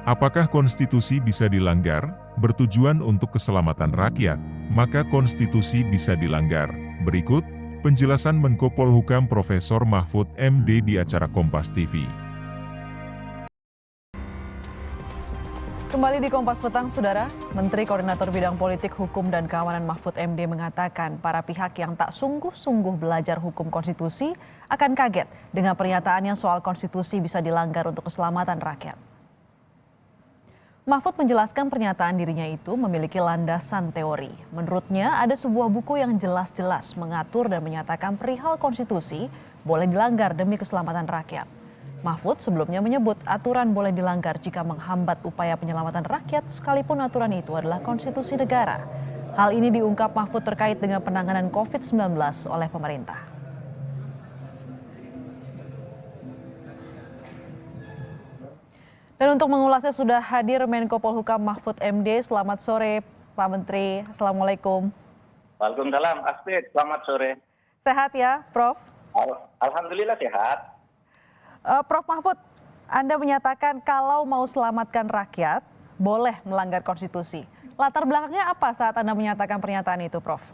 Apakah konstitusi bisa dilanggar? Bertujuan untuk keselamatan rakyat, maka konstitusi bisa dilanggar. Berikut penjelasan Menko Polhukam Profesor Mahfud MD di acara Kompas TV. Kembali di Kompas Petang, Saudara. Menteri Koordinator Bidang Politik, Hukum, dan Keamanan Mahfud MD mengatakan para pihak yang tak sungguh-sungguh belajar hukum konstitusi akan kaget dengan pernyataannya soal konstitusi bisa dilanggar untuk keselamatan rakyat. Mahfud menjelaskan pernyataan dirinya itu memiliki landasan teori. Menurutnya ada sebuah buku yang jelas-jelas mengatur dan menyatakan perihal konstitusi boleh dilanggar demi keselamatan rakyat. Mahfud sebelumnya menyebut aturan boleh dilanggar jika menghambat upaya penyelamatan rakyat sekalipun aturan itu adalah konstitusi negara. Hal ini diungkap Mahfud terkait dengan penanganan COVID-19 oleh pemerintah. Dan untuk mengulasnya sudah hadir Menko Polhukam Mahfud MD. Selamat sore Pak Menteri. Assalamualaikum. Waalaikumsalam, Astrid. Selamat sore. Sehat ya, Prof? Alhamdulillah sehat. Prof Mahfud, Anda menyatakan kalau mau selamatkan rakyat, boleh melanggar konstitusi. Latar belakangnya apa saat Anda menyatakan pernyataan itu, Prof?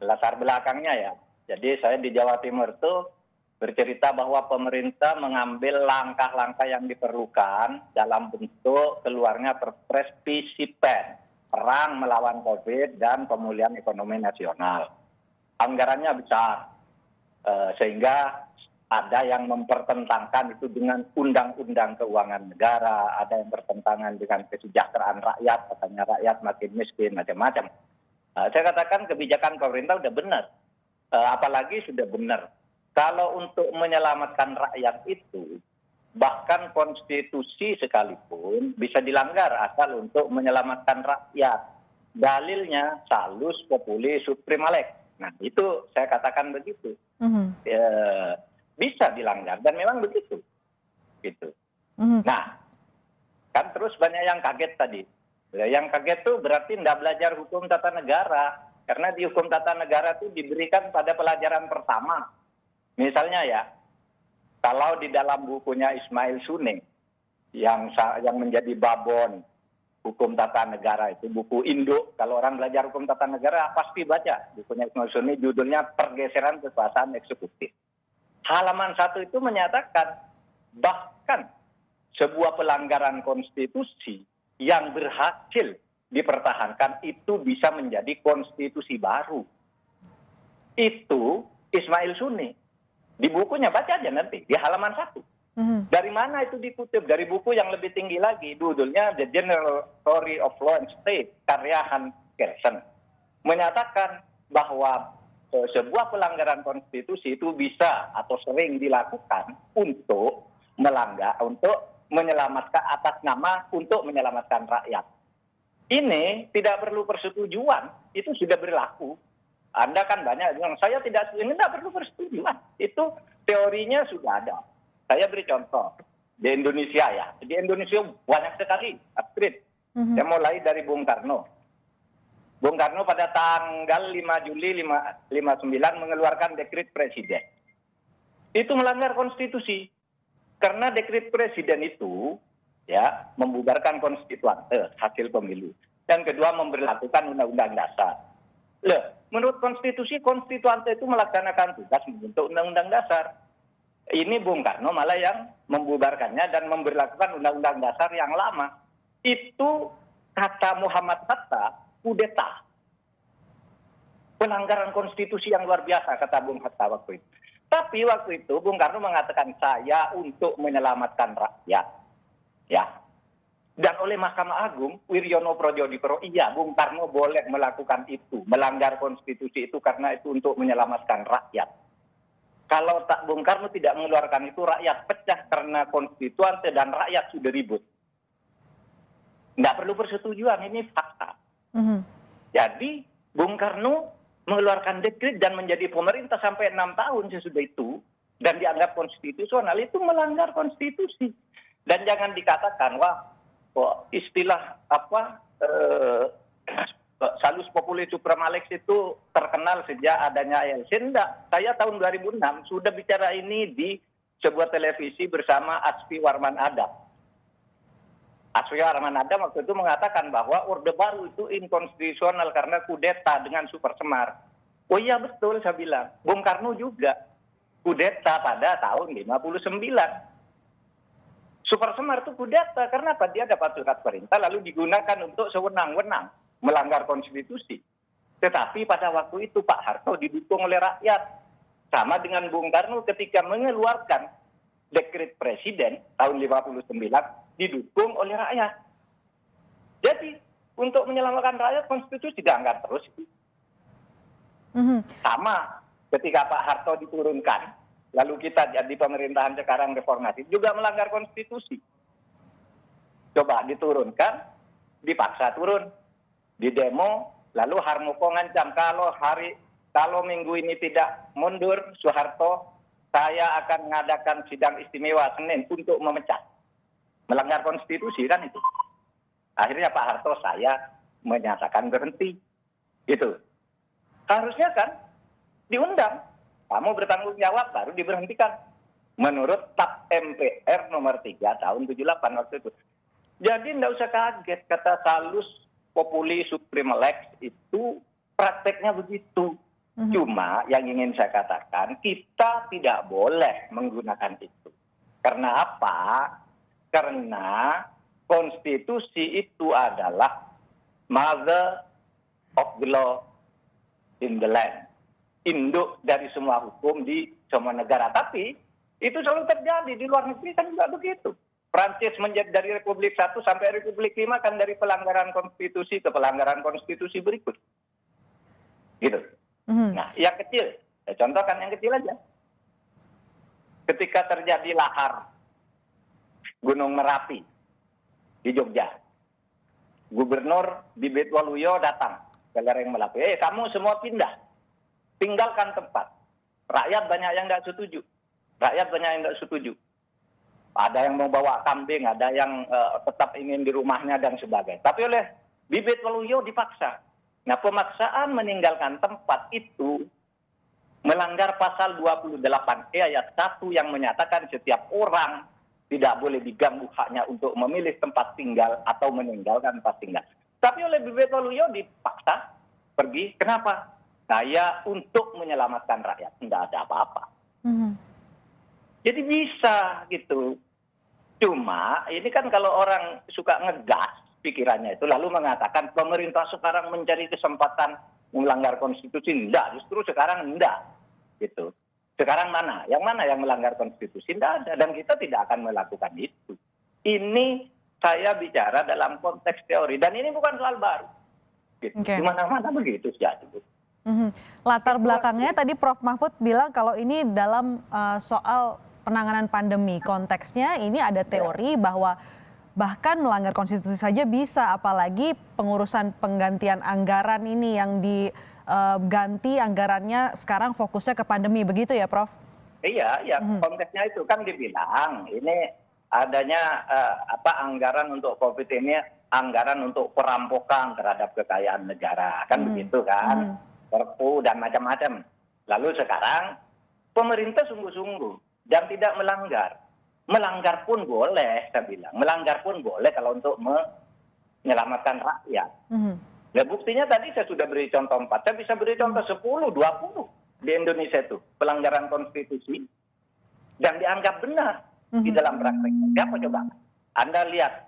Latar belakangnya ya, jadi saya di Jawa Timur tuh bercerita bahwa pemerintah mengambil langkah-langkah yang diperlukan dalam bentuk keluarnya Perpres PCPEN, perang melawan COVID dan pemulihan ekonomi nasional. Anggarannya besar, sehingga ada yang mempertentangkan itu dengan undang-undang keuangan negara, ada yang bertentangan dengan kesejahteraan rakyat, katanya rakyat makin miskin, macam-macam. Saya katakan kebijakan pemerintah sudah benar, apalagi sudah benar. Kalau untuk menyelamatkan rakyat itu, bahkan konstitusi sekalipun bisa dilanggar asal untuk menyelamatkan rakyat. Dalilnya salus populi suprema lex. Nah itu saya katakan begitu. Bisa dilanggar dan memang begitu. Gitu. Nah, kan terus banyak yang kaget tadi. Yang kaget tuh berarti tidak belajar hukum tata negara. Karena di hukum tata negara itu diberikan pada pelajaran pertama. Misalnya ya, kalau di dalam bukunya Ismail Suning yang menjadi babon hukum tata negara itu, buku induk, kalau orang belajar hukum tata negara pasti baca bukunya Ismail Suning, judulnya Pergeseran Kekuasaan Eksekutif. Halaman 1 itu menyatakan bahkan sebuah pelanggaran konstitusi yang berhasil dipertahankan itu bisa menjadi konstitusi baru. Itu Ismail Suning. Di bukunya baca aja nanti, di halaman 1. Dari mana itu dikutip? Dari buku yang lebih tinggi lagi, judulnya The General Theory of Law and State, karya Hans Kelsen. Menyatakan bahwa sebuah pelanggaran konstitusi itu bisa atau sering dilakukan untuk melanggar, untuk menyelamatkan atas nama untuk menyelamatkan rakyat. Ini tidak perlu persetujuan, itu sudah berlaku. Anda kan banyak yang saya tidak perlu persetujuan. Itu teorinya sudah ada. Saya beri contoh di Indonesia ya. Di Indonesia banyak sekali, Astrid. Saya mulai dari Bung Karno. Bung Karno pada tanggal 5 Juli 59 mengeluarkan dekret presiden. Itu melanggar konstitusi. Karena dekret presiden itu ya membubarkan konstituante hasil pemilu. Yang kedua memberlakukan undang-undang dasar. Menurut konstitusi, konstituante itu melaksanakan tugas membentuk undang-undang dasar. Ini Bung Karno malah yang membubarkannya dan memberlakukan undang-undang dasar yang lama. Itu kata Muhammad Hatta, kudeta. Pelanggaran konstitusi yang luar biasa, kata Bung Hatta waktu itu. Tapi waktu itu Bung Karno mengatakan saya untuk menyelamatkan rakyat. Ya. Dan oleh Mahkamah Agung, Wiryono Projodipuro, iya Bung Karno boleh melakukan itu, melanggar konstitusi itu karena itu untuk menyelamatkan rakyat. Kalau tak Bung Karno tidak mengeluarkan itu, rakyat pecah karena konstituante dan rakyat sudah ribut. Nggak perlu persetujuan, ini fakta. Jadi Bung Karno mengeluarkan dekret dan menjadi pemerintah sampai 6 tahun sesudah itu, dan dianggap konstitusional, itu melanggar konstitusi. Dan jangan dikatakan, wah, istilah salus populi suprema lex itu terkenal sejak adanya ALC. Enggak, saya tahun 2006 sudah bicara ini di sebuah televisi bersama Asfi Warman Adam. Aswya Ramananda waktu itu mengatakan bahwa Orde Baru itu inkonstitusional karena kudeta dengan Super Semar. Oh iya betul, saya bilang. Bung Karno juga kudeta pada tahun 59. Super Semar itu kudeta karena apa? Dia dapat surat perintah lalu digunakan untuk sewenang-wenang melanggar konstitusi. Tetapi pada waktu itu Pak Harto didukung oleh rakyat. Sama dengan Bung Karno ketika mengeluarkan dekret presiden tahun 59 didukung oleh rakyat. Jadi untuk menyelamatkan rakyat konstitusi diangkat terus. Sama ketika Pak Harto diturunkan, lalu kita jadi pemerintahan sekarang reformasi juga melanggar konstitusi. Coba diturunkan, dipaksa turun, di demo, lalu Harmoko ngancam kalau minggu ini tidak mundur Soeharto, saya akan mengadakan sidang istimewa Senin untuk memecat. Melanggar konstitusi kan itu. Akhirnya Pak Harto saya menyatakan berhenti. Gitu. Harusnya kan diundang. Kamu bertanggung jawab baru diberhentikan. Menurut TAP MPR nomor 3 tahun 78 waktu itu. Jadi tidak usah kaget kata salus populi supreme lex itu prakteknya begitu. Cuma yang ingin saya katakan kita tidak boleh menggunakan itu. Karena apa? Karena konstitusi itu adalah mother of the law in the land. Induk dari semua hukum di semua negara. Tapi itu selalu terjadi di luar negeri kan juga begitu. Prancis menjadi dari Republik 1 sampai Republik 5 kan dari pelanggaran konstitusi ke pelanggaran konstitusi berikut. Gitu. Nah, yang kecil, saya contohkan yang kecil aja. Ketika terjadi lahar Gunung Merapi di Jogja, Gubernur Bibit Waluyo datang ke lereng Merapi. Kamu semua pindah, tinggalkan tempat. Rakyat banyak yang nggak setuju. Ada yang mau bawa kambing, ada yang tetap ingin di rumahnya dan sebagainya. Tapi oleh Bibit Waluyo dipaksa. Nah, pemaksaan meninggalkan tempat itu melanggar pasal 28E ayat 1 yang menyatakan setiap orang tidak boleh diganggu haknya untuk memilih tempat tinggal atau meninggalkan tempat tinggal. Tapi oleh Bibit Waluyo dipaksa pergi. Kenapa? Saya untuk menyelamatkan rakyat. Tidak ada apa-apa. Jadi bisa gitu. Cuma ini kan kalau orang suka ngegas pikirannya itu lalu mengatakan pemerintah sekarang mencari kesempatan melanggar konstitusi. Enggak, justru sekarang enggak. Gitu. Sekarang mana? Yang mana yang melanggar konstitusi? Enggak ada. Dan kita tidak akan melakukan itu. Ini saya bicara dalam konteks teori. Dan ini bukan soal baru. Gitu. Di mana-mana begitu saja. Latar belakangnya tadi Prof. Mahfud bilang kalau ini dalam soal penanganan pandemi. Konteksnya ini ada teori bahwa bahkan melanggar konstitusi saja bisa, apalagi pengurusan penggantian anggaran ini yang diganti anggarannya sekarang fokusnya ke pandemi, begitu ya Prof? Iya, konteksnya itu kan dibilang ini adanya anggaran untuk COVID ini anggaran untuk perampokan terhadap kekayaan negara, kan begitu kan, Perpu dan macam-macam. Lalu sekarang pemerintah sungguh-sungguh dan tidak melanggar. Melanggar pun boleh, saya bilang. Melanggar pun boleh kalau untuk menyelamatkan rakyat. Nah, buktinya tadi saya sudah beri contoh 4. Saya bisa beri contoh 10, 20 di Indonesia itu. Pelanggaran konstitusi. Dan dianggap benar di dalam prakteknya. Siapa coba? Anda lihat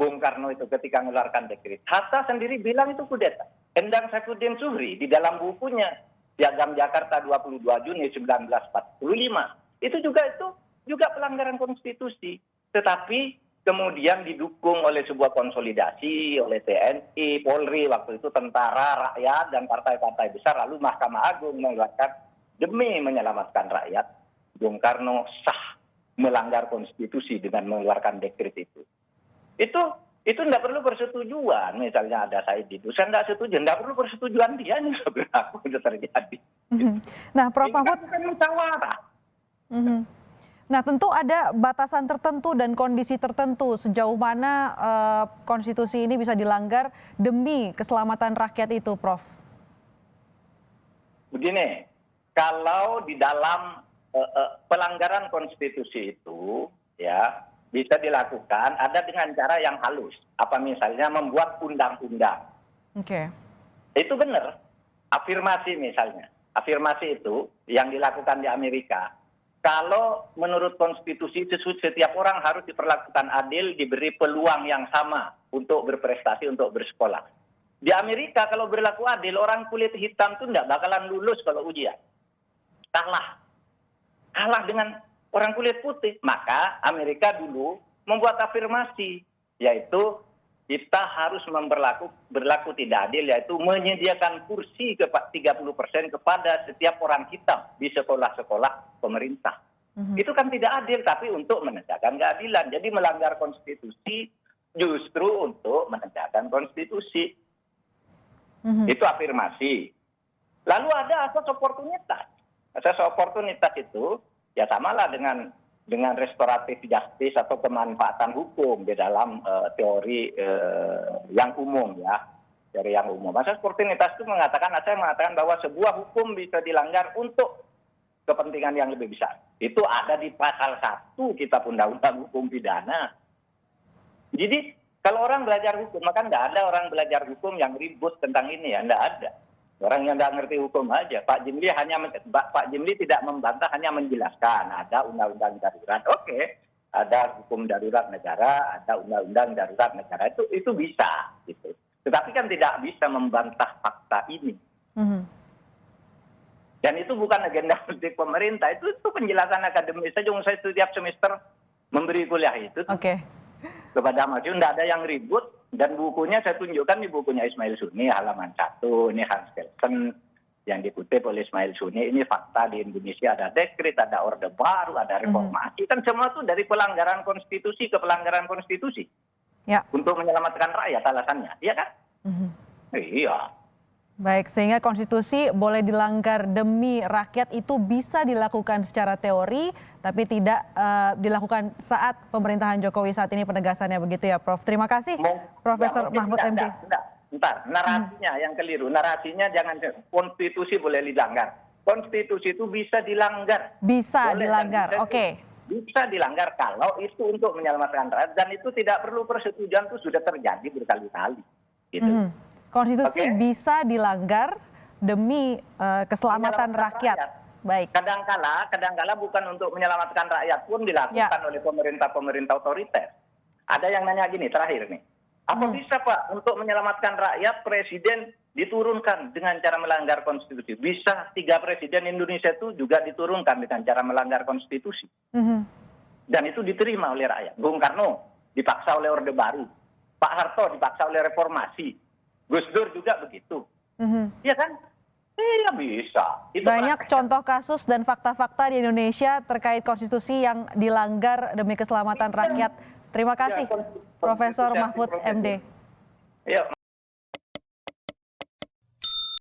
Bung Karno itu ketika mengeluarkan dekret. Hatta sendiri bilang itu kudeta. Endang Saifuddin Zuhri di dalam bukunya Piagam Jakarta 22 Juni 1945. Itu juga pelanggaran konstitusi, tetapi kemudian didukung oleh sebuah konsolidasi oleh TNI, Polri, waktu itu tentara, rakyat, dan partai-partai besar, lalu Mahkamah Agung mengeluarkan demi menyelamatkan rakyat. Bung Karno sah melanggar konstitusi dengan mengeluarkan dekret itu. Itu tidak perlu persetujuan, misalnya ada Said Didu, saya tidak setuju, tidak perlu persetujuan dia, ini berlaku, itu terjadi. Nah, Prof. Mahfud, bukan musyawarah. Nah, tentu ada batasan tertentu dan kondisi tertentu sejauh mana konstitusi ini bisa dilanggar demi keselamatan rakyat itu, Prof. Begini, kalau di dalam pelanggaran konstitusi itu, ya, bisa dilakukan ada dengan cara yang halus. Apa misalnya membuat undang-undang. Oke. Itu benar. Afirmasi misalnya. Afirmasi itu yang dilakukan di Amerika. Kalau menurut konstitusi setiap orang harus diperlakukan adil, diberi peluang yang sama untuk berprestasi, untuk bersekolah. Di Amerika kalau berlaku adil, orang kulit hitam itu tidak bakalan lulus kalau ujian. Kalah dengan orang kulit putih. Maka Amerika dulu membuat afirmasi, yaitu kita harus berlaku tidak adil, yaitu menyediakan kursi 30% kepada setiap orang hitam di sekolah-sekolah pemerintah. Itu kan tidak adil, tapi untuk menegakkan keadilan. Jadi melanggar konstitusi justru untuk menegakkan konstitusi. Itu afirmasi. Lalu ada asas oportunitas. Asas oportunitas itu ya samalah dengan restoratif justice atau kemanfaatan hukum di dalam teori yang umum ya, teori yang umum. Asas oportunitas itu mengatakan bahwa sebuah hukum bisa dilanggar untuk kepentingan yang lebih besar. Itu ada di pasal 1 Kitab Undang-Undang Hukum Pidana. Jadi kalau orang belajar hukum, maka nggak ada orang belajar hukum yang ribut tentang ini ya, nggak ada. Orang yang nggak ngerti hukum aja. Pak Jimli tidak membantah, hanya menjelaskan ada undang-undang darurat. Oke, ada hukum darurat negara, ada undang-undang darurat negara, itu bisa gitu. Tetapi kan tidak bisa membantah fakta ini. Dan itu bukan agenda politik pemerintah, itu penjelasan akademis saja. Saya setiap semester memberi kuliah itu kepada mahasiswa, tidak ada yang ribut. Dan bukunya saya tunjukkan di bukunya Ismail Sunni halaman 1, ini Hans Kelsen yang dikutip oleh Ismail Sunni, ini fakta di Indonesia ada dekret, ada orde baru, ada reformasi, kan semua itu dari pelanggaran konstitusi ke pelanggaran konstitusi. Ya. Untuk menyelamatkan rakyat alasannya, iya kan? Iya. Baik, sehingga konstitusi boleh dilanggar demi rakyat itu bisa dilakukan secara teori, tapi tidak dilakukan saat pemerintahan Jokowi saat ini penegasannya, begitu ya Prof. Terima kasih Profesor Mahfud MD. Bentar, narasinya yang keliru. Narasinya jangan konstitusi boleh dilanggar. Konstitusi itu bisa dilanggar. Bisa dilanggar, oke. Bisa dilanggar kalau itu untuk menyelamatkan rakyat, dan itu tidak perlu persetujuan, itu sudah terjadi berkali-kali. Gitu. Konstitusi bisa dilanggar demi keselamatan rakyat. Baik. Kadangkala bukan untuk menyelamatkan rakyat pun dilakukan oleh pemerintah otoriter. Ada yang nanya gini terakhir nih. Apa bisa Pak untuk menyelamatkan rakyat presiden diturunkan dengan cara melanggar konstitusi? Bisa, 3 presiden Indonesia itu juga diturunkan dengan cara melanggar konstitusi. Dan itu diterima oleh rakyat. Bung Karno dipaksa oleh Orde Baru. Pak Harto dipaksa oleh reformasi. Gus Dur juga begitu. Iya kan? Iya bisa. Itu banyak contoh kasus dan fakta-fakta di Indonesia terkait konstitusi yang dilanggar demi keselamatan rakyat. Terima kasih Profesor Mahfud MD. Ya,